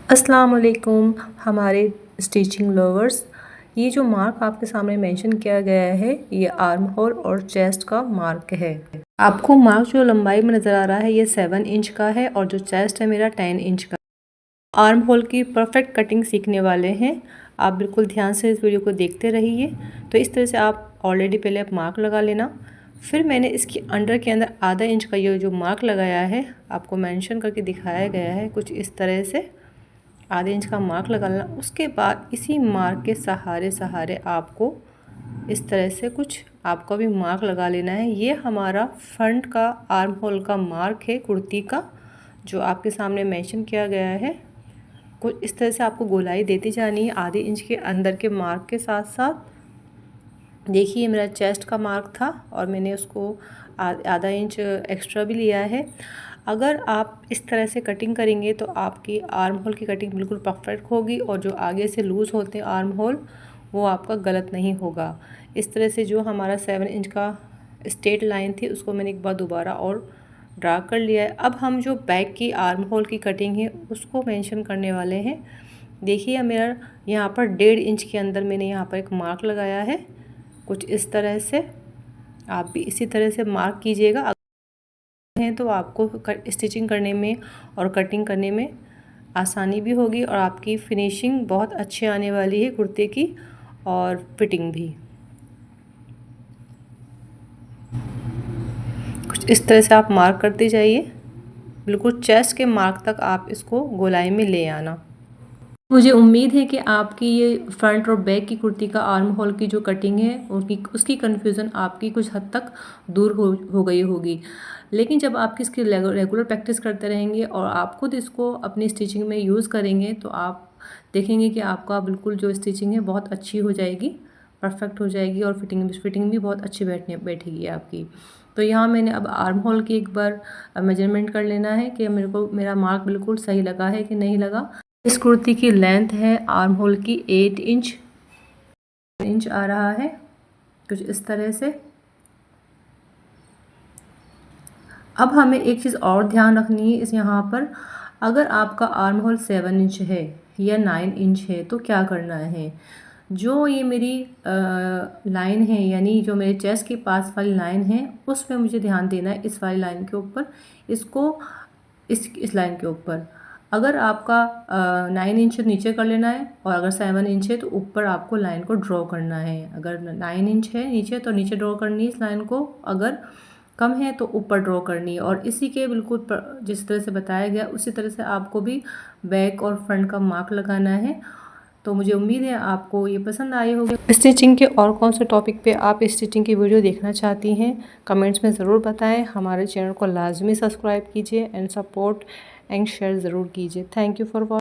अस्सलाम वालेकुम हमारे स्टिचिंग लवर्स। ये जो मार्क आपके सामने मेंशन किया गया है ये आर्म होल और चेस्ट का मार्क है। आपको मार्क जो लंबाई में नज़र आ रहा है ये 7 इंच का है और जो चेस्ट है मेरा 10 इंच का। आर्म होल की परफेक्ट कटिंग सीखने वाले हैं, आप बिल्कुल ध्यान से इस वीडियो को देखते रहिए। तो इस तरह से आप ऑलरेडी पहले आप मार्क लगा लेना, फिर मैंने इसकी अंडर के अंदर आधा इंच का ये जो मार्क लगाया है आपको मेंशन करके दिखाया गया है कुछ इस तरह से आधे इंच का मार्क लगा लेना। उसके बाद इसी मार्क के सहारे सहारे आपको इस तरह से कुछ आपको भी मार्क लगा लेना है। ये हमारा फ्रंट का आर्म होल का मार्क है कुर्ती का, जो आपके सामने मेंशन किया गया है। कुछ इस तरह से आपको गोलाई देती जानी है आधे इंच के अंदर के मार्क के साथ साथ। देखिए मेरा चेस्ट का मार्क था और मैंने उसको आधा इंच एक्स्ट्रा भी लिया है। अगर आप इस तरह से कटिंग करेंगे तो आपकी आर्म होल की कटिंग बिल्कुल परफेक्ट होगी और जो आगे से लूज़ होते हैं आर्म होल वो आपका गलत नहीं होगा। इस तरह से जो हमारा 7 इंच का स्ट्रेट लाइन थी उसको मैंने एक बार दोबारा और ड्रा कर लिया है। अब हम जो बैक की आर्म होल की कटिंग है उसको मेंशन करने वाले हैं। देखिए मेरा यहाँ पर 1.5 इंच के अंदर मैंने यहाँ पर एक मार्क लगाया है कुछ इस तरह से। आप भी इसी तरह से मार्क कीजिएगा हैं तो आपको स्टिचिंग करने में और कटिंग करने में आसानी भी होगी और आपकी फिनिशिंग बहुत अच्छी आने वाली है कुर्ते की और फिटिंग भी। कुछ इस तरह से आप मार्क करते जाइए, बिल्कुल चेस्ट के मार्क तक आप इसको गोलाई में ले आना। मुझे उम्मीद है कि आपकी ये फ्रंट और बैक की कुर्ती का आर्म होल की जो कटिंग है उसकी कन्फ्यूज़न आपकी कुछ हद तक दूर हो गई होगी। लेकिन जब आप इसकी रेगुलर प्रैक्टिस करते रहेंगे और आप खुद इसको अपनी स्टिचिंग में यूज़ करेंगे तो आप देखेंगे कि आपका बिल्कुल जो स्टिचिंग है बहुत अच्छी हो जाएगी, परफेक्ट हो जाएगी और फिटिंग भी बहुत अच्छी बैठेगी आपकी। तो यहाँ मैंने अब आर्म होल की एक बार मेजरमेंट कर लेना है कि मेरा मार्क बिल्कुल सही लगा है कि नहीं लगा। इस कुर्ती की लेंथ है आर्म होल की 8 इंच आ रहा है कुछ इस तरह से। अब हमें एक चीज़ और ध्यान रखनी है इस यहाँ पर, अगर आपका आर्म होल 7 इंच है या 9 इंच है तो क्या करना है। जो ये मेरी लाइन है यानी जो मेरे चेस्ट के पास वाली लाइन है उसमें मुझे ध्यान देना है, इस वाली लाइन के ऊपर, इसको इस लाइन के ऊपर। अगर आपका 9 इंच नीचे कर लेना है और अगर 7 इंच है तो ऊपर आपको लाइन को ड्रॉ करना है। अगर 9 इंच है नीचे तो नीचे ड्रॉ करनी है इस लाइन को, अगर कम है तो ऊपर ड्रॉ करनी है। और इसी के बिल्कुल जिस तरह से बताया गया उसी तरह से आपको भी बैक और फ्रंट का मार्क लगाना है। तो मुझे उम्मीद है आपको ये पसंद आए होंगे। स्टिचिंग के और कौन से टॉपिक पे आप स्टिचिंग की वीडियो देखना चाहती हैं कमेंट्स में ज़रूर बताएं। हमारे चैनल को लाजमी सब्सक्राइब कीजिए एंड सपोर्ट एंड शेयर ज़रूर कीजिए। Thank you for watching.